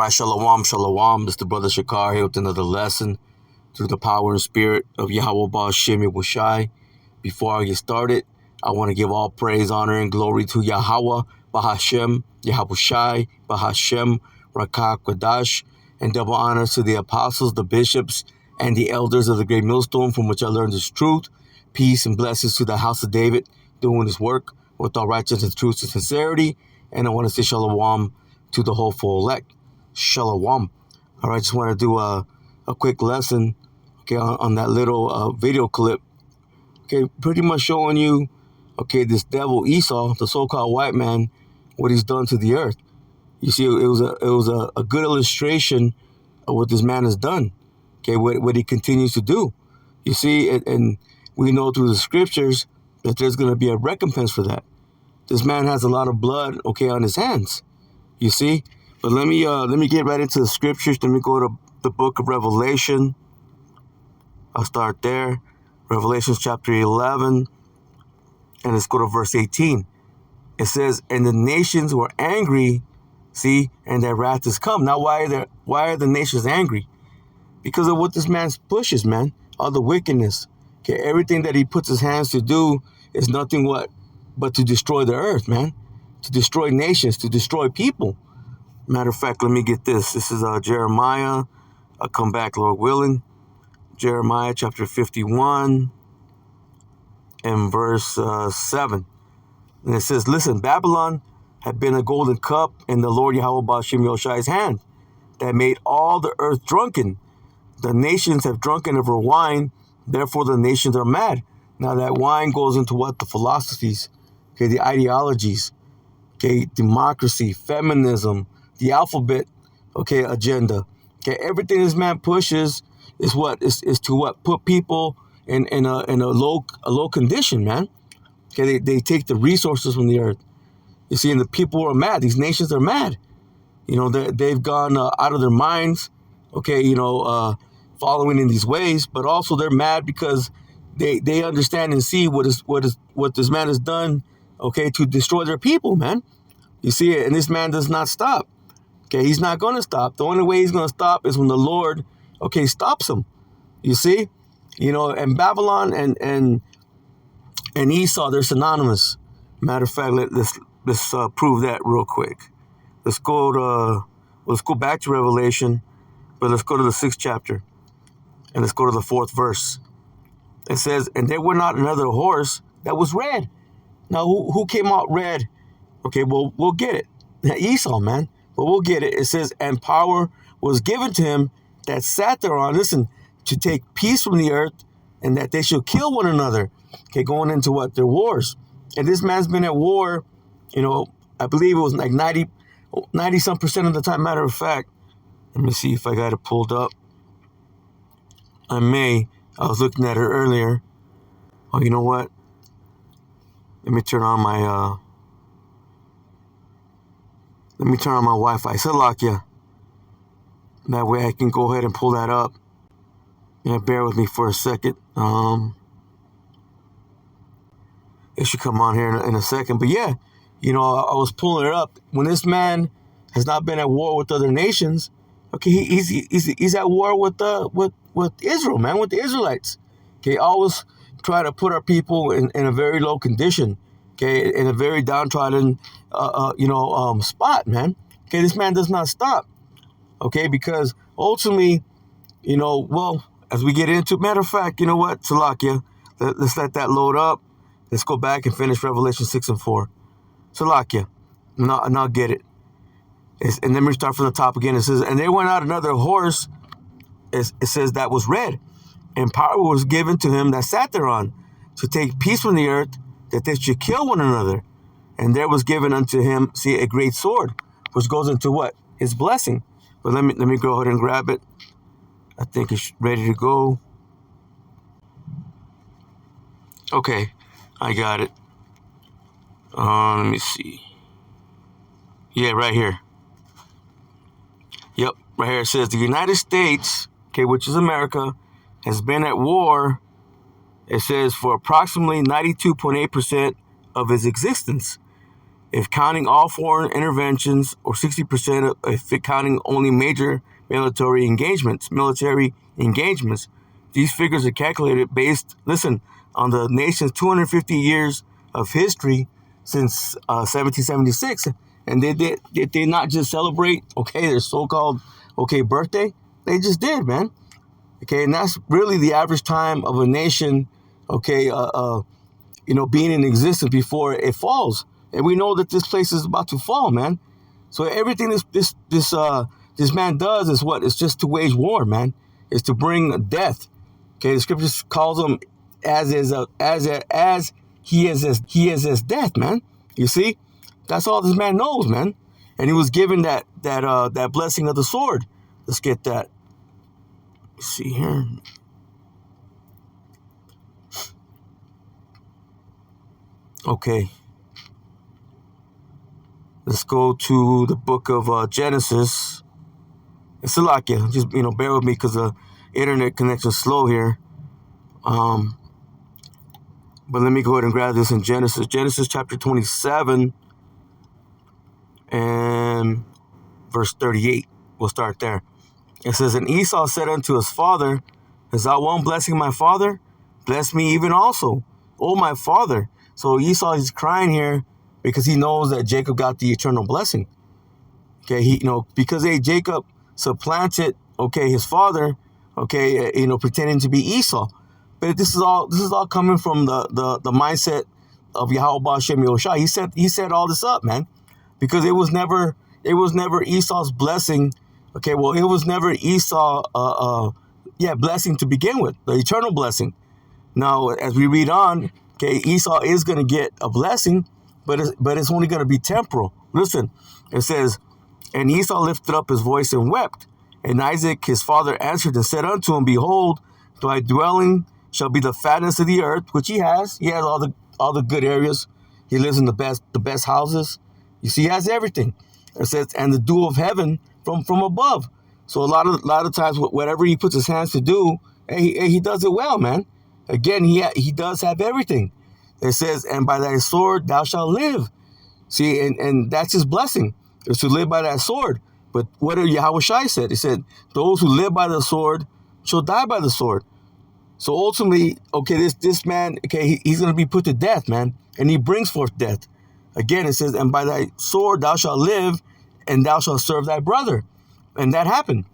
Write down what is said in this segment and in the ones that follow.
right, shalom, shalom. This is the brother Shakar here with another lesson through the power and spirit of Yahweh Ba'Shem Yahushai. Before I get started, I want to give all praise, honor, and glory to Yahweh Ba'Shem Yahushai Ba'Shem Rakah Kodash, and double honors to the apostles, the bishops, and the elders of the great millstone from which I learned this truth. Peace and blessings to the house of David, doing his work with all righteousness, truth, and sincerity. And I want to say shalom to the whole full elect. Shalom. All right, just want to do a quick lesson, okay, on that little video clip. Okay, pretty much showing you, okay, this devil Esau, the so-called white man, what he's done to the earth. You see, it was a good illustration of what this man has done. Okay, what he continues to do. You see, and we know through the scriptures that there's going to be a recompense for that. This man has a lot of blood, okay, on his hands. You see, but let me get right into the scriptures. Let me go to the book of Revelation. I'll start there. Revelation chapter 11, and let's go to verse 18. It says, "And the nations were angry, see, and their wrath is come." Now, why are the nations angry? Because of what this man pushes, man. All the wickedness. Okay, everything that he puts his hands to do is nothing but to destroy the earth, man. To destroy nations, to destroy people. Matter of fact, let me get this. This is Jeremiah. I'll come back, Lord willing. Jeremiah chapter 51 and verse 7. And it says, "Listen, Babylon had been a golden cup in the Lord Yahweh Ba'Shem Yahushai's hand that made all the earth drunken. The nations have drunken of her wine, therefore the nations are mad." Now that wine goes into what? The philosophies, okay, the ideologies, okay, democracy, feminism, the alphabet, okay, agenda. Okay, everything this man pushes is what? Is to what? Put people in a low condition, man. Okay, they take the resources from the earth. You see, and the people are mad. These nations are mad. You know, they've gone out of their minds, okay, following in these ways, but also they're mad because they understand and see what this man has done, okay, to destroy their people, man. You see it, and this man does not stop. Okay, he's not going to stop. The only way he's going to stop is when the Lord, okay, stops him. You see, and Babylon and Esau, they're synonymous. Matter of fact, let's prove that real quick. Let's go back to Revelation, but let's go to the 6th chapter, and let's go to the 4th verse. It says, "And there were not another horse that was red." Now, who came out red? Okay, well, we'll get it. Esau, man. But we'll get it. It says, "And power was given to him that sat thereon," listen, "to take peace from the earth, and that they should kill one another." Okay, going into what? Their wars. And this man's been at war, I believe it was like 90-some% of the time. Matter of fact, let me see if I got it pulled up. I was looking at it earlier. Oh, you know what? Let me turn on my Wi-Fi. Salakia. That way I can go ahead and pull that up. Yeah, bear with me for a second. It should come on here in a second. But yeah, I was pulling it up. When this man has not been at war with other nations, okay, he's at war with Israel, man, with the Israelites. Okay, always try to put our people in a very low condition. Okay, in a very downtrodden, spot, man. Okay, this man does not stop. Okay, because ultimately, as we get into, matter of fact, you know what, Salakia, let's let that load up. Let's go back and finish Revelation 6 and 4. Salakia, and I'll get it. And then we start from the top again. It says, "And there went out another horse," it says, "that was red, and power was given to him that sat thereon, to take peace from the earth, that they should kill one another. And there was given unto him, see, a great sword," which goes into what? His blessing. But let me go ahead and grab it. I think it's ready to go. Okay, I got it. Let me see. Yeah, right here. Yep, right here it says, "The United States, okay, which is America, has been at war," it says, "for approximately 92.8% of its existence. If counting all foreign interventions, or 60% if counting only major military engagements, these figures are calculated based, listen, on the nation's 250 years of history since 1776. And they did not just celebrate, their so-called, birthday. They just did, man. Okay, and that's really the average time of a nation, being in existence before it falls. And we know that this place is about to fall, man. So everything this man does is what? It's just to wage war, man. It's to bring death. Okay, the scriptures calls him as he is as death, man. You see, that's all this man knows, man. And he was given that blessing of the sword. Let's get that. Let's see here. Okay. Let's go to the book of Genesis. It's Salakia. Just, bear with me because the internet connection is slow here. But let me go ahead and grab this in Genesis. Genesis chapter 27 and verse 38. We'll start there. It says, And Esau said unto his father, Is thou one blessing my father? Bless me even also, O my father. So Esau is crying here because he knows that Jacob got the eternal blessing. Okay, because Jacob supplanted, his father, pretending to be Esau. But this is all coming from the mindset of Yahweh Shem Yahushua. He set all this up, man, because it was never Esau's blessing. Okay, well, it was never Esau, blessing to begin with, the eternal blessing. Now, as we read on, Esau is going to get a blessing, but it's only going to be temporal. Listen, it says, And Esau lifted up his voice and wept. And Isaac his father answered and said unto him, Behold, thy dwelling shall be the fatness of the earth, which he has. He has all the good areas. He lives in the best houses. You see, he has everything. It says, and the dew of heaven from above. So a lot of times, whatever he puts his hands to do, he does it well, man. Again, he does have everything. It says, and by thy sword thou shalt live. See, and that's his blessing, is to live by that sword. But what did Yahweh Shai said? He said, those who live by the sword shall die by the sword. So ultimately, this man, he's going to be put to death, man. And he brings forth death. Again, it says, and by thy sword thou shalt live, and thou shalt serve thy brother. And that happened.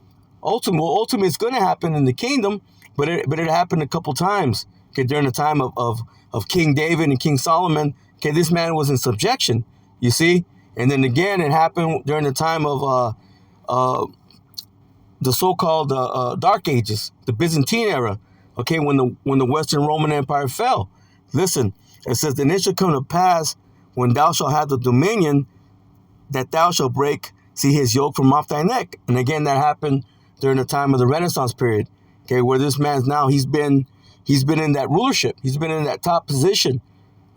Ultimately, it's going to happen in the kingdom, but it happened a couple times. During the time of King David and King Solomon, this man was in subjection, you see? And then again, it happened during the time of the so-called Dark Ages, the Byzantine era, when the Western Roman Empire fell. Listen, it says, then it shall come to pass when thou shalt have the dominion that thou shalt break, his yoke from off thy neck. And again, that happened during the time of the Renaissance period, where this man's now, he's been in that rulership. He's been in that top position.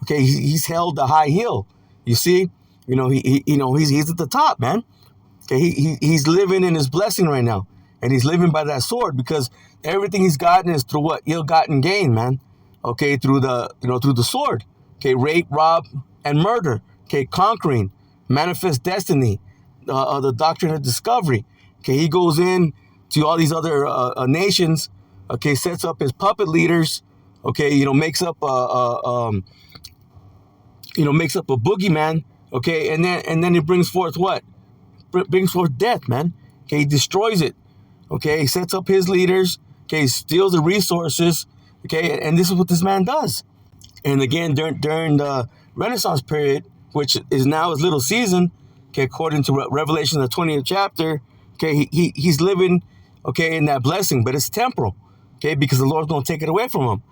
He's held the high heel. You see, he's at the top, man. He's living in his blessing right now, and he's living by that sword because everything he's gotten is through what? Ill-gotten gain, man. Through the sword. Rape, rob, and murder. Conquering, manifest destiny, the doctrine of discovery. He goes in to all these other nations. Sets up his puppet leaders. Makes up makes up a boogeyman. And then he brings forth what? Brings forth death, man. He destroys it. He sets up his leaders. He steals the resources. And this is what this man does. And again, during the Renaissance period, which is now his little season, according to Revelation, the 20th chapter, he's living, in that blessing, but it's temporal, because the Lord's going to take it away from him.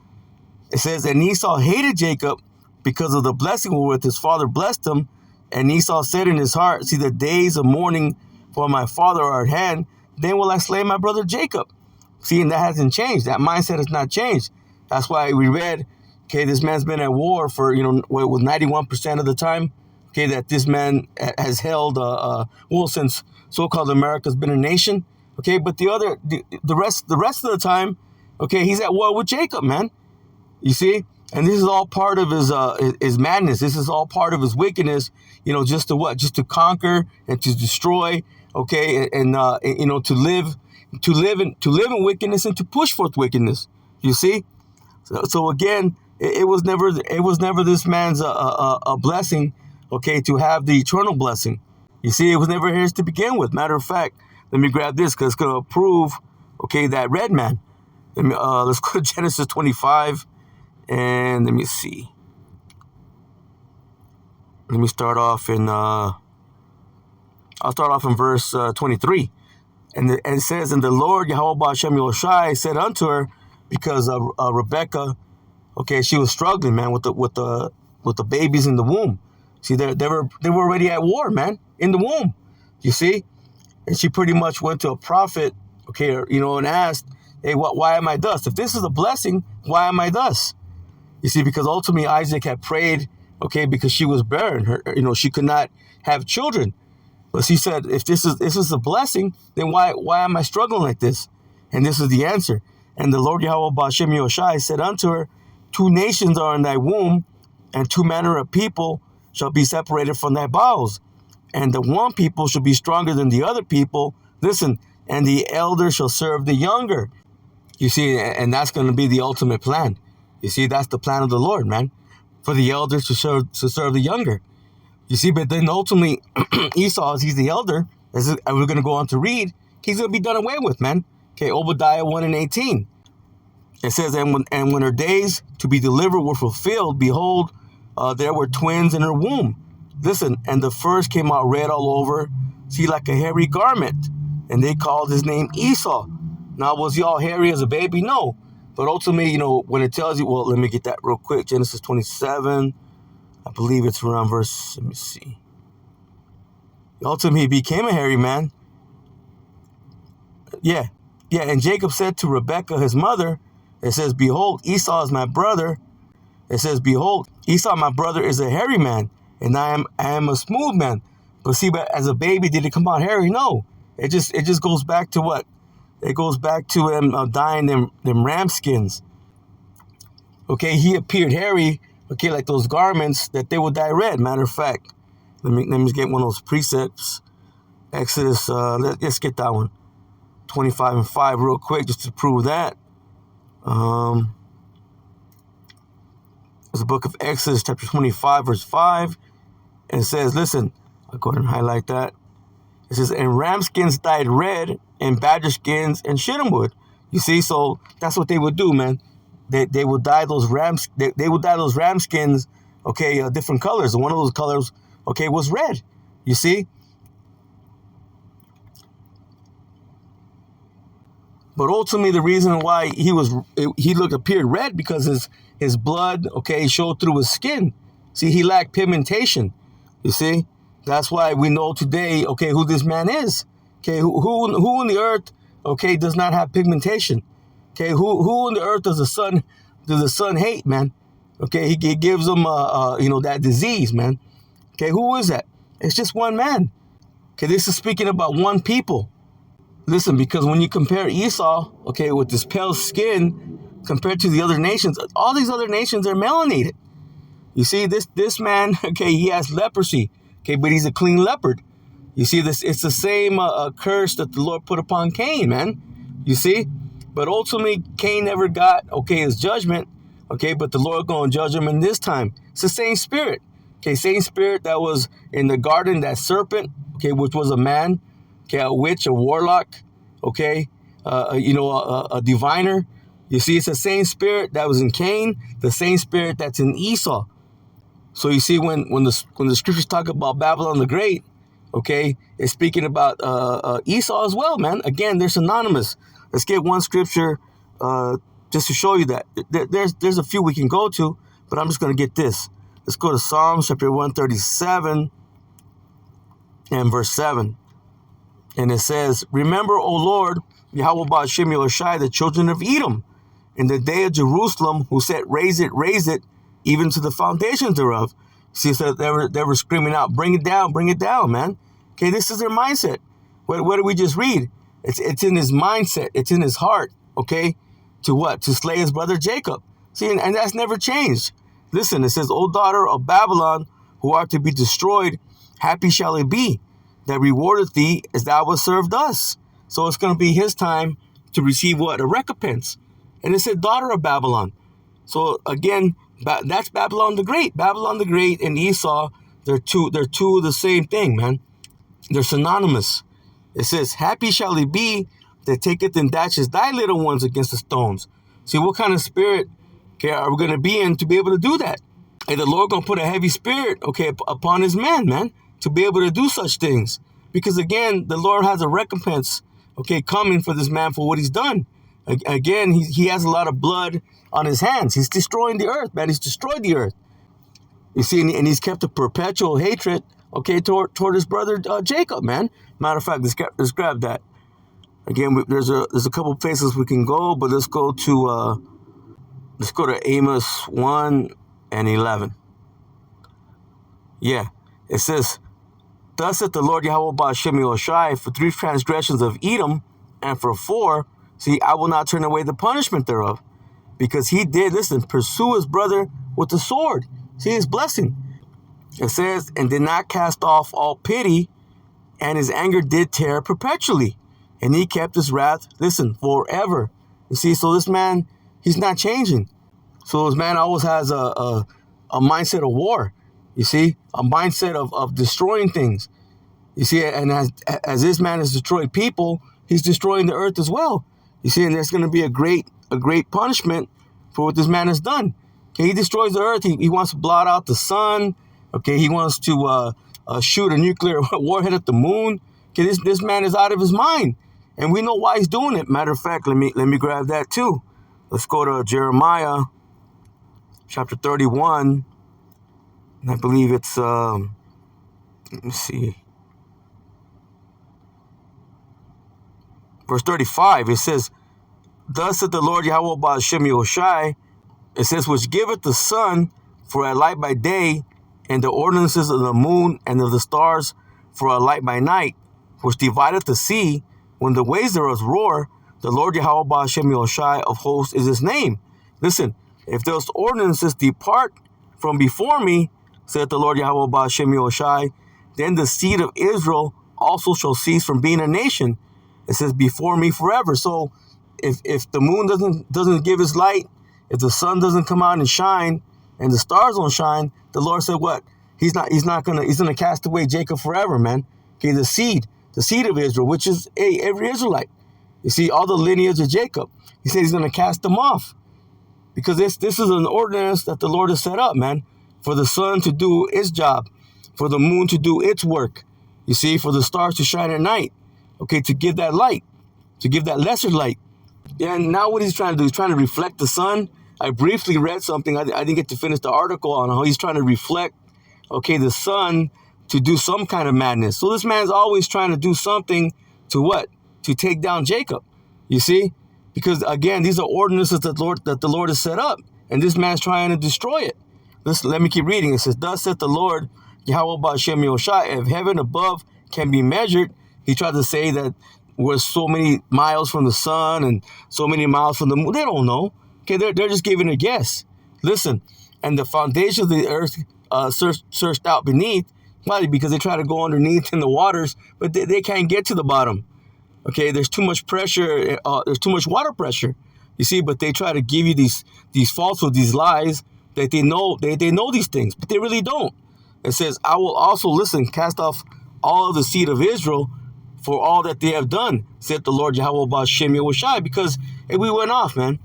It says, and Esau hated Jacob because of the blessing wherewith his father blessed him. And Esau said in his heart, see, the days of mourning for my father are at hand, then will I slay my brother Jacob. See, and that hasn't changed. That mindset has not changed. That's why we read, this man's been at war for, with 91% of the time, that this man has held, since so-called America's been a nation. But the rest of the time, he's at war with Jacob, man. You see? And this is all part of his madness. This is all part of his wickedness, just to what? Just to conquer and to destroy, okay, and to live in wickedness and to push forth wickedness. You see? So again, it was never this man's a blessing, okay, to have the eternal blessing. You see, it was never his to begin with. Matter of fact, let me grab this because it's going to prove, okay, that red man. Let's go to Genesis 25. And let me see. Let me start off in. I'll start off in verse 23, and it says, "And the Lord Yahweh Hashem Yoshai said unto her, because Rebecca, okay, she was struggling, man, with the babies in the womb. See, they were already at war, man, in the womb. You see, and she pretty much went to a prophet, okay, and asked, hey, why am I thus? If this is a blessing, why am I thus? You see, because ultimately Isaac had prayed, okay, because she was barren. She could not have children. But she said, if this is a blessing, then why am I struggling like this? And this is the answer. And the Lord Yahweh Ba'ashem Yoshai said unto her, 2 nations are in thy womb, and 2 manner of people shall be separated from thy bowels. And the one people shall be stronger than the other people. Listen, and the elder shall serve the younger. You see, and that's going to be the ultimate plan. You see, that's the plan of the Lord, man, for the elders to serve the younger. You see, but then ultimately, Esau, as he's the elder, as we're going to go on to read, he's going to be done away with, man. Okay, Obadiah 1:18. It says, and when her days to be delivered were fulfilled, behold, there were twins in her womb. Listen, and the first came out red all over, see, like a hairy garment. And they called his name Esau. Now, was he all hairy as a baby? No. But ultimately, when it tells you, well, let me get that real quick. Genesis 27, I believe it's around verse, let me see. Ultimately, he became a hairy man. Yeah. And Jacob said to Rebekah, his mother, it says, behold, Esau is my brother. It says, behold, Esau, my brother, is a hairy man, and I am a smooth man. But see, but as a baby, did it come out hairy? No. It just goes back to what? It goes back to him dyeing them ram skins. Okay, he appeared hairy, okay, like those garments that they would dye red. Matter of fact, let me get one of those precepts. Exodus, let's get that one. 25:5 real quick, just to prove that. It's the book of Exodus, chapter 25, verse 5. And it says, listen, I'll go ahead and highlight that. It says, and ram skins dyed red, and badger skins and shittim wood. You see, so that's what they would do, man. They would dye those they would dye those ram skins, okay, different colors. And one of those colors, okay, was red. You see? But ultimately, the reason why he appeared red because his blood, okay, showed through his skin. See, he lacked pigmentation. You see? That's why we know today, okay, who this man is. Okay, who in the earth, okay, does not have pigmentation? Okay, who in the earth does the sun hate, man? Okay, he gives them that disease, man. Okay, who is that? It's just one man. Okay, this is speaking about one people. Listen, because when you compare Esau, okay, with this pale skin compared to the other nations, all these other nations are melanated. You see, this man, okay, he has leprosy, okay, but he's a clean leopard. You see, it's the same curse that the Lord put upon Cain, man. You see? But ultimately, Cain never got, okay, his judgment, okay, but the Lord going to judge him in this time. It's the same spirit, okay, same spirit that was in the garden, that serpent, okay, which was a man, okay, a witch, a warlock, okay, a diviner. You see, it's the same spirit that was in Cain, the same spirit that's in Esau. So you see, when the scriptures talk about Babylon the Great, okay, it's speaking about Esau as well, man. Again, they're synonymous. Let's get one scripture just to show you that. There's a few we can go to, but I'm just going to get this. Let's go to Psalms chapter 137 and verse 7. And it says, remember, O Lord, Yahweh Ba'ashem Yoshai, the children of Edom, in the day of Jerusalem, who said, raise it, even to the foundations thereof. See, so they were screaming out, bring it down, man. Okay, this is their mindset. What did we just read? It's in his mindset. It's in his heart, okay? To what? To slay his brother Jacob. See, and that's never changed. Listen, it says, O daughter of Babylon, who art to be destroyed, happy shall it be that rewardeth thee as thou hast served us. So it's going to be his time to receive what? A recompense. And it said, daughter of Babylon. So again, that's Babylon the Great. Babylon the Great and Esau, they're two of the same thing, man. They're synonymous. It says, happy shall it be that taketh and dashes thy little ones against the stones. See, what kind of spirit, okay, are we going to be in to be able to do that? And the Lord going to put a heavy spirit, okay, upon his men, man, to be able to do such things. Because again, the Lord has a recompense, okay, coming for this man for what he's done. Again, he has a lot of blood on his hands. He's destroying the earth, man. He's destroyed the earth. You see, and he's kept a perpetual hatred, okay, toward his brother Jacob, man. Matter of fact, let's grab that. Again, there's a couple places we can go, but let's go to Amos 1 and 11. Yeah, it says, thus saith the Lord Yahweh Ba'ashem Yahushai, for 3 transgressions of Edom, and for 4, see, I will not turn away the punishment thereof. Because he did, listen, pursue his brother with the sword. See his blessing. It says, and did not cast off all pity, and his anger did tear perpetually. And he kept his wrath, listen, forever. You see, so this man, he's not changing. So this man always has a mindset of war. You see, a mindset of destroying things. You see, and as this man has destroyed people, he's destroying the earth as well. You see, and there's going to be a great punishment for what this man has done. Okay, he destroys the earth. He wants to blot out the sun. Okay, he wants to shoot a nuclear warhead at the moon. Okay, this man is out of his mind, and we know why he's doing it. Matter of fact, let me grab that too. Let's go to Jeremiah chapter 31, and I believe it's let me see, verse 35. It says, thus saith the Lord Yahweh Ba'ashem Yahushai, it says, which giveth the sun for a light by day, and the ordinances of the moon and of the stars for a light by night, which divideth the sea, when the waves thereof roar, the Lord Yahweh Ba'ashem Yahushai of hosts is his name. Listen, if those ordinances depart from before me, saith the Lord Yahweh Ba'ashem Yahushai, then the seed of Israel also shall cease from being a nation. It says, before me forever. So if the moon doesn't give its light, if the sun doesn't come out and shine, and the stars don't shine, the Lord said what? He's gonna cast away Jacob forever, man. Okay, the seed of Israel, which is every Israelite. You see, all the lineage of Jacob. He said he's gonna cast them off. Because this is an ordinance that the Lord has set up, man, for the sun to do its job, for the moon to do its work. You see, for the stars to shine at night. Okay, to give that light, to give that lesser light. And now what he's trying to do, he's trying to reflect the sun. I briefly read something. I didn't get to finish the article on how he's trying to reflect, okay, the sun to do some kind of madness. So this man's always trying to do something to what? To take down Jacob. You see? Because again, these are ordinances that the Lord has set up, and this man's trying to destroy it. Let me keep reading. It says, thus saith the Lord Yahweh Ba'ashem Yahushai, if heaven above can be measured. He tried to say that we're so many miles from the sun and so many miles from the moon. They don't know. Okay, they're just giving a guess. Listen, and the foundation of the earth searched out beneath. Why? Because they try to go underneath in the waters, but they can't get to the bottom. Okay, there's too much pressure. There's too much water pressure. You see, but they try to give you these falsehoods, these lies that they know these things, but they really don't. It says, I will also, cast off all of the seed of Israel for all that they have done, said the Lord Yahweh Ba'ashem Yahushai, because we went off, man.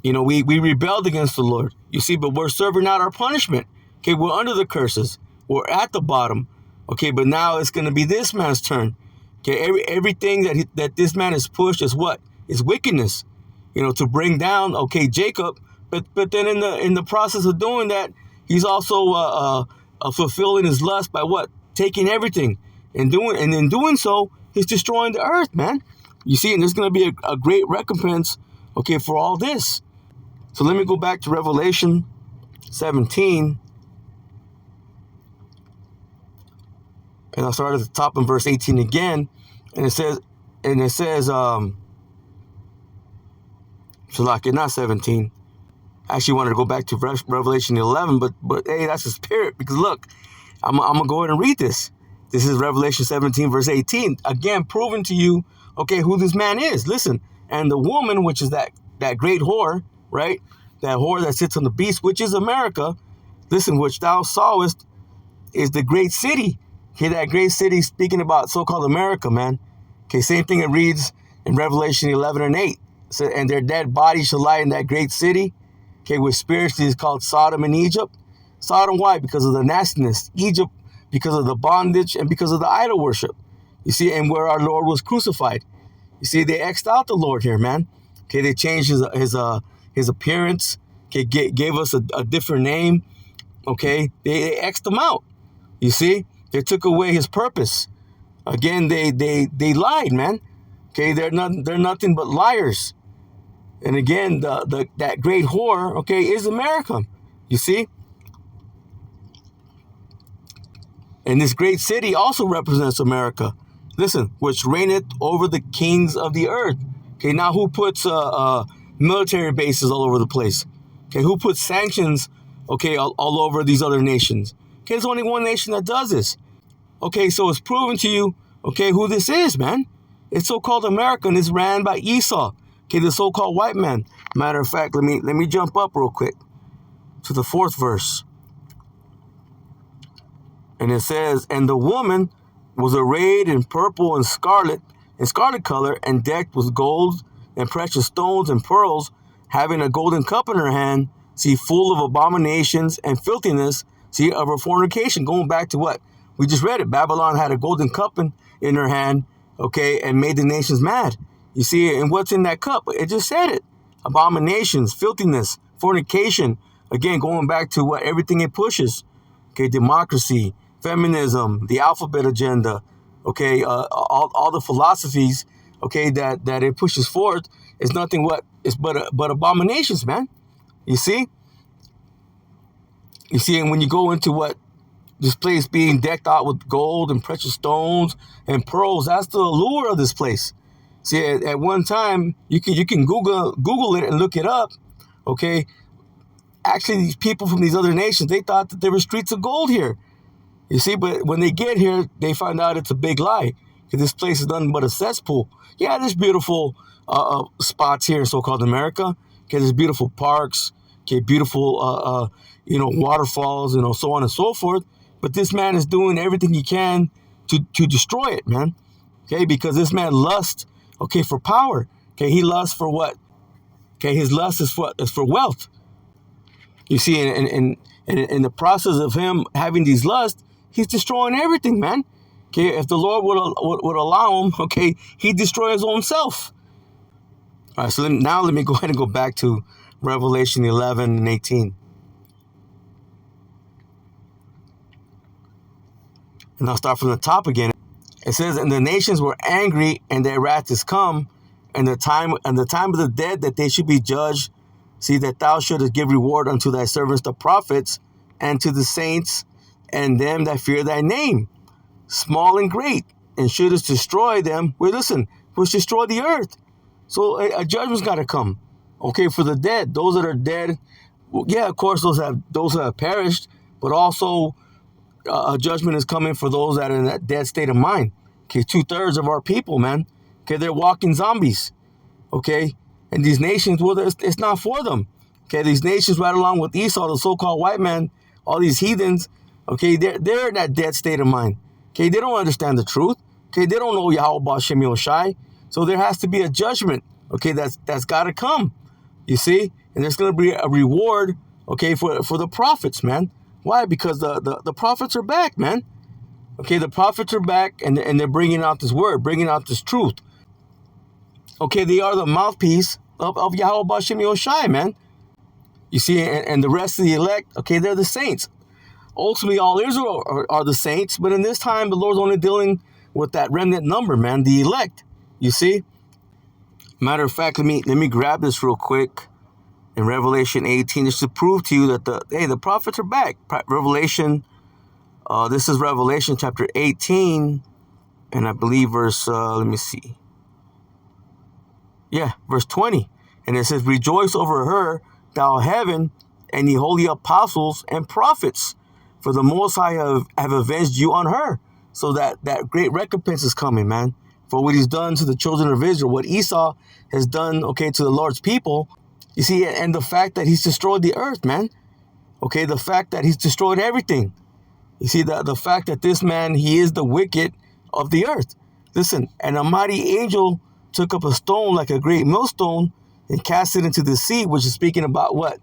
You know, we rebelled against the Lord. You see, but we're serving out our punishment. Okay, we're under the curses. We're at the bottom. Okay, but now it's going to be this man's turn. Okay, everything that this man has pushed is what? Is wickedness. You know, to bring down, okay, Jacob. But then in the process of doing that, he's also fulfilling his lust by what? Taking everything. And in doing so, he's destroying the earth, man. You see, and there's going to be a great recompense, okay, for all this. So let me go back to Revelation 17. And I'll start at the top in verse 18 again. And it says, Shalak, not 17. I actually wanted to go back to Revelation 11, but hey, that's the spirit. Because look, I'm gonna go ahead and read this. This is Revelation 17, verse 18. Again, proving to you, okay, who this man is. Listen, and the woman, which is that great whore, right? That whore that sits on the beast, which is America. Listen, which thou sawest is the great city. Okay, that great city speaking about so-called America, man. Okay, same thing it reads in Revelation 11 and 8. So, and their dead bodies shall lie in that great city, okay, which spiritually is called Sodom and Egypt. Sodom, why? Because of the nastiness. Egypt, because of the bondage and because of the idol worship. You see, and where our Lord was crucified. You see, they X'd out the Lord here, man. Okay, they changed his appearance. Okay, gave us a different name. Okay, they X'd him out. You see, they took away his purpose. Again, they lied, man. Okay, they're nothing but liars. And again, that great whore, okay, is America. You see? And this great city also represents America. Listen, which reigneth over the kings of the earth. Okay, now who puts military bases all over the place? Okay, who puts sanctions, okay, all over these other nations? Okay, there's only one nation that does this. Okay, so it's proven to you, okay, who this is, man. It's so-called America, and it's ran by Esau. Okay, the so-called white man. Matter of fact, let me jump up real quick to the 4th verse. And it says, and the woman was arrayed in purple and scarlet color, and decked with gold and precious stones and pearls, having a golden cup in her hand, see, full of abominations and filthiness, see, of her fornication. Going back to what? We just read it. Babylon had a golden cup in her hand, okay, and made the nations mad. You see, and what's in that cup? It just said it. Abominations, filthiness, fornication. Again, going back to what everything it pushes. Okay, democracy, feminism, the alphabet agenda, okay, all the philosophies, okay, that it pushes forth is nothing but abominations, man. You see? You see, and when you go into what this place being decked out with gold and precious stones and pearls, that's the allure of this place. See, at one time, you can Google it and look it up, okay? Actually, these people from these other nations, they thought that there were streets of gold here. You see, but when they get here, they find out it's a big lie. Because this place is nothing but a cesspool. Yeah, there's beautiful spots here in so-called America. Okay, there's beautiful parks. Okay, beautiful, waterfalls, so on and so forth. But this man is doing everything he can to destroy it, man. Okay, because this man lusts, okay, for power. Okay, he lusts for what? Okay, his lust is for wealth. You see, and in the process of him having these lusts, he's destroying everything, man. Okay, if the Lord would allow him, okay, he'd destroy his own self. All right, so now let me go ahead and go back to Revelation 11 and 18. And I'll start from the top again. It says, and the nations were angry, and their wrath is come, and the time of the dead that they should be judged. See, that thou shouldest give reward unto thy servants the prophets, and to the saints, and them that fear thy name, small and great, and shouldest destroy them. Well, listen, which destroy the earth. So a judgment's got to come, okay, for the dead, those that are dead. Well, yeah, of course, those who have perished, but also a judgment is coming for those that are in that dead state of mind. Okay, 2/3 of our people, man. Okay, they're walking zombies. Okay, and these nations, well, it's not for them. Okay, these nations right along with Esau, the so-called white man, all these heathens. Okay, they're in that dead state of mind. Okay, they don't understand the truth. Okay, they don't know Yahweh Shem Yoshai. So there has to be a judgment. Okay, that's got to come. You see, and there's going to be a reward. Okay, for the prophets, man. Why? Because the prophets are back, man. Okay, the prophets are back, and they're bringing out this word, bringing out this truth. Okay, they are the mouthpiece of Yahweh Shem Yoshai, man. You see, and the rest of the elect, okay, they're the saints. Ultimately, all Israel are the saints, but in this time, the Lord's only dealing with that remnant number, man, the elect. You see? Matter of fact, let me grab this real quick. In Revelation 18, just to prove to you that the prophets are back. Revelation, this is Revelation chapter 18, and I believe verse, let me see. Yeah, verse 20. And it says, rejoice over her, thou heaven and the holy apostles and prophets. For the Most High have avenged you on her. So that great recompense is coming, man. For what he's done to the children of Israel, what Esau has done, okay, to the Lord's people. You see, and the fact that he's destroyed the earth, man. Okay, the fact that he's destroyed everything. You see, the fact that this man, he is the wicked of the earth. Listen, and a mighty angel took up a stone like a great millstone and cast it into the sea, which is speaking about what?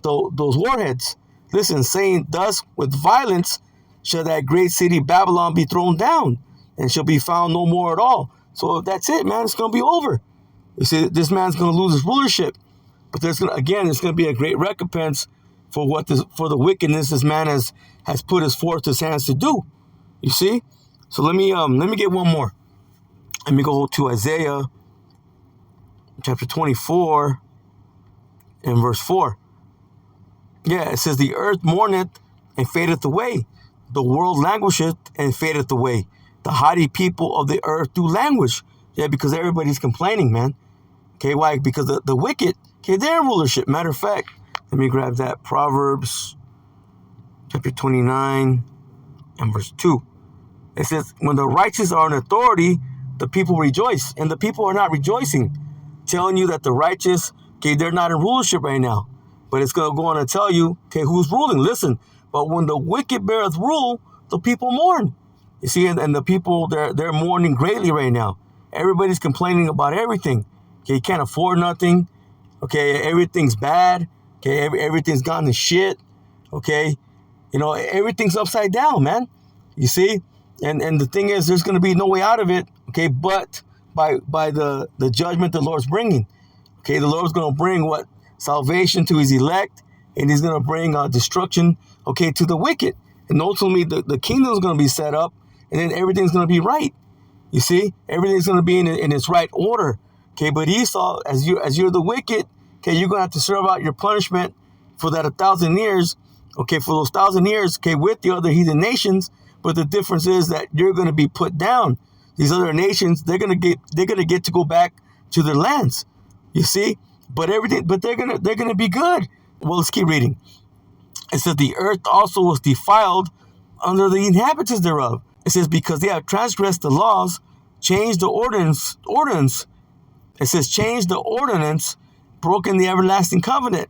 Those warheads. Listen, saying, thus with violence shall that great city Babylon be thrown down, and shall be found no more at all. So that's it, man. It's going to be over. You see, this man's going to lose his rulership. But there's going to, again, it's going to be a great recompense for for the wickedness this man has put his hands to do. You see? So let me get one more. Let me go to Isaiah chapter 24 and verse 4. Yeah, it says, the earth mourneth and fadeth away. The world languisheth and fadeth away. The haughty people of the earth do languish. Yeah, because everybody's complaining, man. Okay, why? Because the wicked, okay, they're in rulership. Matter of fact, let me grab that. Proverbs chapter 29 and verse 2. It says, when the righteous are in authority, the people rejoice. And the people are not rejoicing, telling you that the righteous, okay, they're not in rulership right now. But it's going to go on and tell you, okay, who's ruling. Listen, but when the wicked beareth rule, the people mourn. You see, and the people, they're mourning greatly right now. Everybody's complaining about everything. Okay, you can't afford nothing. Okay, everything's bad. Okay, everything's gone to shit. Okay, you know, everything's upside down, man. You see? And the thing is, there's going to be no way out of it, okay, but by the judgment the Lord's bringing. Okay, the Lord's going to bring what? Salvation to his elect, and he's going to bring destruction, okay, to the wicked. And ultimately, the kingdom's going to be set up, and then everything's going to be right. You see? Everything's going to be in its right order. Okay, but Esau, as you're the wicked, okay, you're going to have to serve out your punishment for that 1,000 years, okay, for those 1,000 years, okay, with the other heathen nations. But the difference is that you're going to be put down. These other nations, they're going to get to go back to their lands. You see? But they're gonna be good. Well, let's keep reading. It says, the earth also was defiled under the inhabitants thereof. It says, because they have transgressed the laws, changed the ordinance. It says, changed the ordinance, broken the everlasting covenant.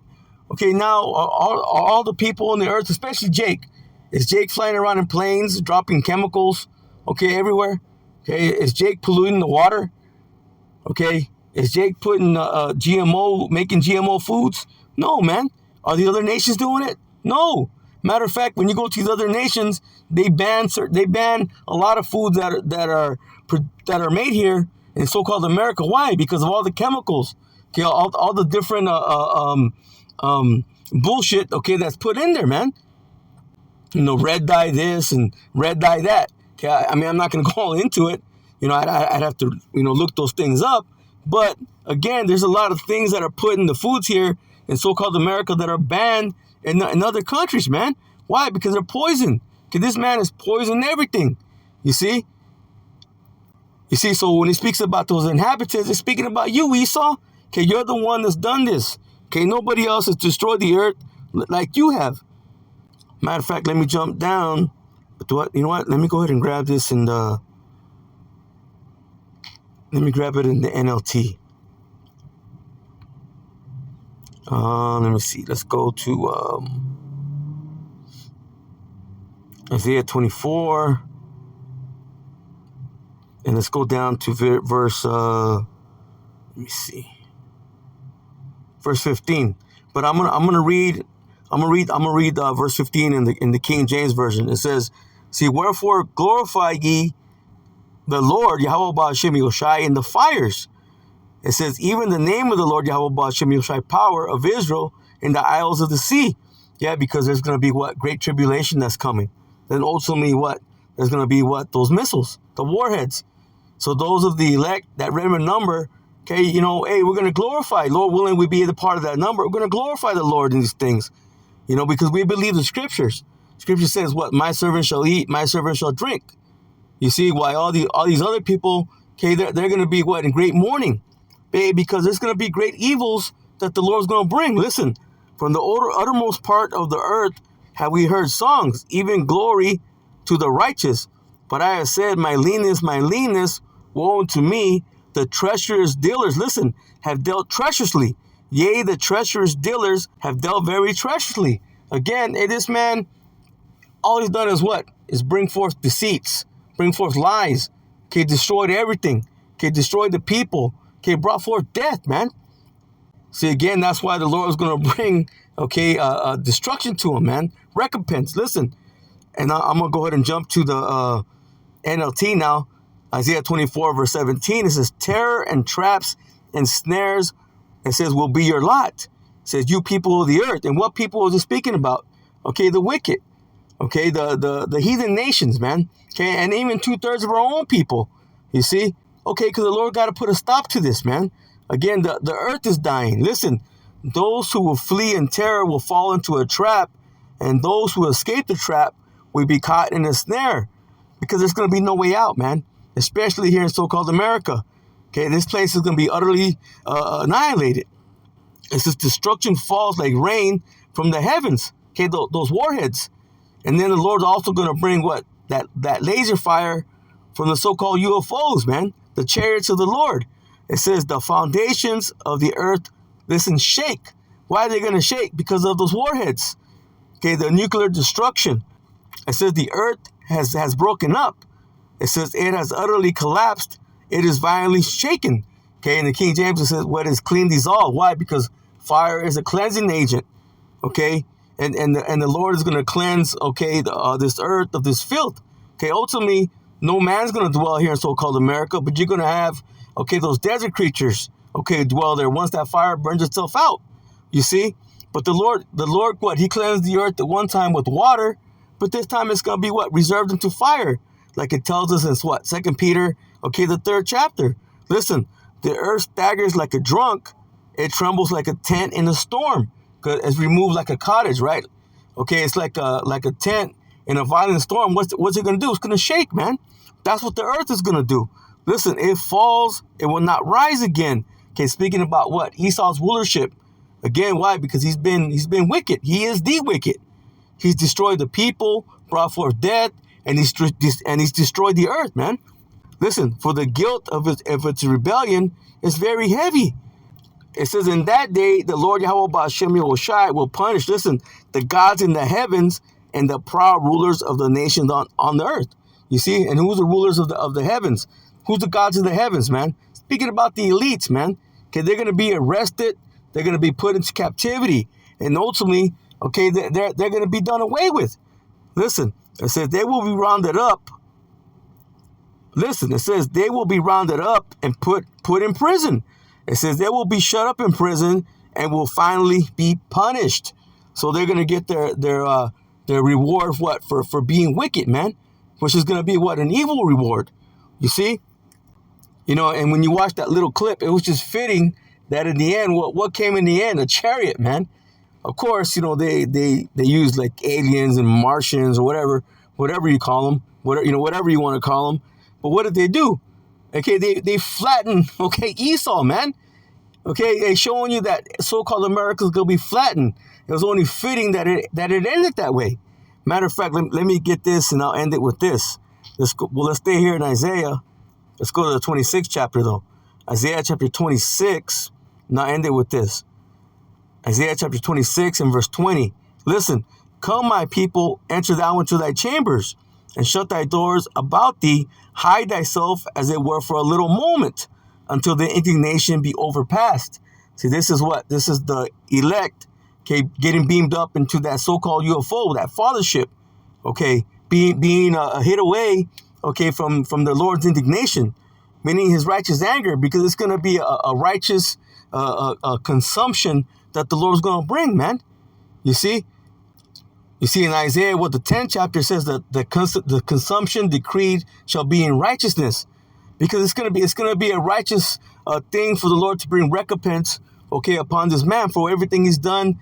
Okay, now all the people on the earth, especially Jake. Is Jake flying around in planes, dropping chemicals, okay, everywhere? Okay, is Jake polluting the water? Okay, is Jake putting making GMO foods? No, man. Are the other nations doing it? No. Matter of fact, when you go to these other nations, they ban a lot of foods that are made here in so-called America. Why? Because of all the chemicals. Okay, all the different bullshit. Okay, that's put in there, man. You know, red dye this and red dye that. Okay, I mean, I'm not going to go all into it. You know, I'd have to, look those things up. But again, there's a lot of things that are put in the foods here in so-called America that are banned in other countries, man. Why? Because they're poison. Okay, this man has poisoned everything. You see? So when he speaks about those inhabitants, he's speaking about you, Esau. Okay, you're the one that's done this. Okay, nobody else has destroyed the earth like you have. Matter of fact, let me jump down. You know what? Let me go ahead and grab this and let me grab it in the NLT. Let me see. Let's go to Isaiah 24. And let's go down to verse, let me see. Verse 15. But I'm gonna read verse 15 in the King James Version. It says, see, wherefore glorify ye the Lord, Yahweh Ba'ashem Yoshai, in the fires. It says, even the name of the Lord, Yahweh Ba'ashem Yoshai, power of Israel, in the isles of the sea. Yeah, because there's going to be what? Great tribulation that's coming. Then ultimately what? There's going to be what? Those missiles, the warheads. So those of the elect, that remnant number, okay, hey, we're going to glorify. Lord willing, we be a part of that number. We're going to glorify the Lord in these things, because we believe the scriptures. Scripture says what? My servant shall eat, my servant shall drink. You see why all these other people, okay, they're going to be what? In great mourning. Because there's going to be great evils that the Lord's going to bring. Listen, the Lord's going to bring. Okay, but again, there's a lot of things that are put in the foods here in so-called America that are banned in other countries. You see? So when he speaks about those inhabitants, okay, he's speaking about you, Esau. Okay, you're the one that's done this. Okay, nobody else has destroyed the earth like you have. Matter of fact, when you go to these other nations, they ban From the uttermost part of the earth have we heard songs, even glory to the righteous. But I have said, my leanness, woe unto me, the treacherous dealers, listen, have dealt treacherously. Yea, the treacherous dealers have dealt very treacherously. Again, this man, all he's done is what? Is bring forth deceits, bring forth lies. Okay, destroyed everything. Okay, destroyed the people. Okay, brought forth death, man. See, again, that's why the Lord is going to bring, destruction to him, man. Recompense. Listen, and I'm going to go ahead and jump to the NLT now. Isaiah 24, verse 17. It says, terror and traps and snares, it says, will be your lot. It says, you people of the earth. And what people is it speaking about? Okay, the wicked. Okay, the heathen nations, man. Okay, and even 2/3 of our own people. You see? Okay, because the Lord got to put a stop to this, man. Again, the earth is dying. Listen, those who will flee in terror will fall into a trap, and those who escape the trap will be caught in a snare, because there's going to be no way out, man, especially here in so-called America. Okay, this place is going to be utterly annihilated. It says destruction falls like rain from the heavens. Okay, those warheads. And then the Lord's also going to bring what? That laser fire from the so-called UFOs, man. The chariots of the Lord. It says the foundations of the earth, listen, shake. Why are they going to shake? Because of those warheads. Okay, the nuclear destruction. It says the earth has broken up. It says it has utterly collapsed. It is violently shaken. Okay, in the King James it says what is clean dissolved. Why? Because fire is a cleansing agent. Okay, and the Lord is going to cleanse, okay, this earth of this filth. Okay, ultimately, no man's going to dwell here in so-called America, but you're going to have, okay, those desert creatures, okay, dwell there once that fire burns itself out. You see? But the Lord, what? He cleansed the earth at one time with water, but this time it's going to be what? Reserved into fire. Like it tells us in what? 2 Peter, okay, the 3rd chapter. Listen, the earth staggers like a drunk. It trembles like a tent in a storm. It's removed like a cottage, right? Okay, it's like a tent in a violent storm. What's it going to do? It's going to shake, man. That's what the earth is going to do. Listen, it falls. It will not rise again. Okay, speaking about what? Esau's rulership. Again, why? Because he's been wicked. He is the wicked. He's destroyed the people, brought forth death, and he's destroyed the earth, man. Listen, for the guilt of its rebellion is very heavy. It says, in that day, the Lord Yahweh Ba'ashem Yahushai will punish, listen, the gods in the heavens and the proud rulers of the nations on the earth. You see? And who's the rulers of the heavens? Who's the gods in the heavens, man? Speaking about the elites, man. Okay, they're going to be arrested. They're going to be put into captivity. And ultimately, okay, they're going to be done away with. Listen, it says they will be rounded up. Listen, it says they will be rounded up and put in prison. It says they will be shut up in prison and will finally be punished. So they're going to get their reward what? For being wicked, man. Which is going to be what? An evil reward. You see? You know, and when you watch that little clip, it was just fitting that in the end, what came in the end? A chariot, man. Of course, you know, they use like aliens and Martians or whatever you call them, whatever you want to call them. But what did they do? Okay, they flattened, okay, Esau, man. Okay, they showing you that so-called America is going to be flattened. It was only fitting that it ended that way. Matter of fact, let me get this and I'll end it with this. Let's stay here in Isaiah. Let's go to the 26th chapter, though. Isaiah chapter 26. Now end it with this. Isaiah chapter 26 and verse 20. Listen, come, my people, enter thou into thy chambers, and shut thy doors about thee. Hide thyself, as it were, for a little moment, until the indignation be overpast. See, this is what? This is the elect, okay, getting beamed up into that so-called UFO, that fathership, okay, being hid away, okay, from the Lord's indignation, meaning his righteous anger, because it's going to be a righteous consumption that the Lord's going to bring, man. You see? You see in Isaiah what the 10th chapter says that the consumption decreed shall be in righteousness, because it's going to be a righteous thing for the Lord to bring recompense, okay, upon this man for everything he's done,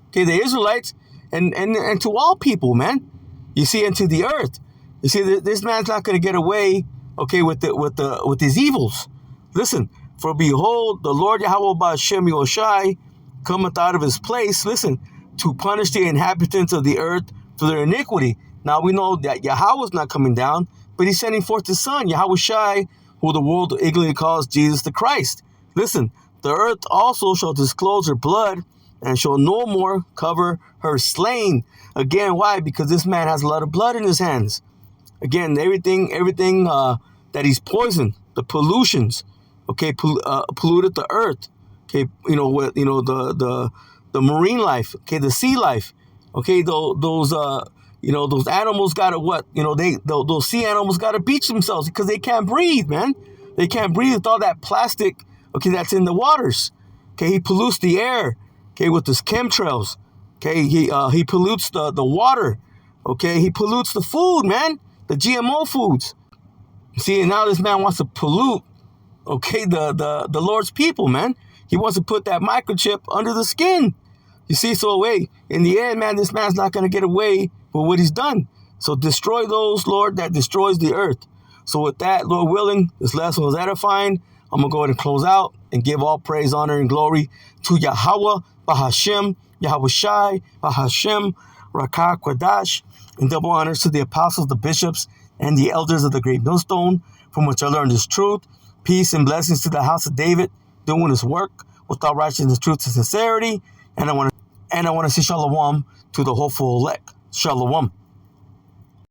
okay, the Israelites and to all people, man. You see, and to the earth. You see, this man's not going to get away, okay, with his evils. Listen, for behold, the Lord Yahweh Ba'ashem Yahushai cometh out of his place, listen, to punish the inhabitants of the earth for their iniquity. Now we know that Yahweh is not coming down, but he's sending forth his son, Yahweh Shai, who the world ignorantly calls Jesus the Christ. Listen, the earth also shall disclose her blood, and shall no more cover her slain. Again, why? Because this man has a lot of blood in his hands. Again, everything that he's poisoned, the pollutions, okay, polluted the earth. Okay, the marine life, okay, the sea life, okay, those animals gotta what? Those sea animals gotta beach themselves because they can't breathe, man. They can't breathe with all that plastic, okay, that's in the waters. Okay, he pollutes the air, okay, with his chemtrails. Okay, he pollutes the water. Okay, he pollutes the food, man, the GMO foods. See, and now this man wants to pollute, okay, the Lord's people, man. He wants to put that microchip under the skin. You see, so wait, in the end, man, this man's not going to get away with what he's done. So destroy those, Lord, that destroys the earth. So with that, Lord willing, this lesson was edifying. I'm going to go ahead and close out and give all praise, honor, and glory to Yahweh, Bahashem, Yahweh Shai, Bahashem, Rakah Kwadash, and double honors to the apostles, the bishops, and the elders of the great millstone, from which I learned this truth. Peace and blessings to the house of David, doing his work with all righteousness, truth, and sincerity. And I want to say shalom to the hopeful elect. Shalom.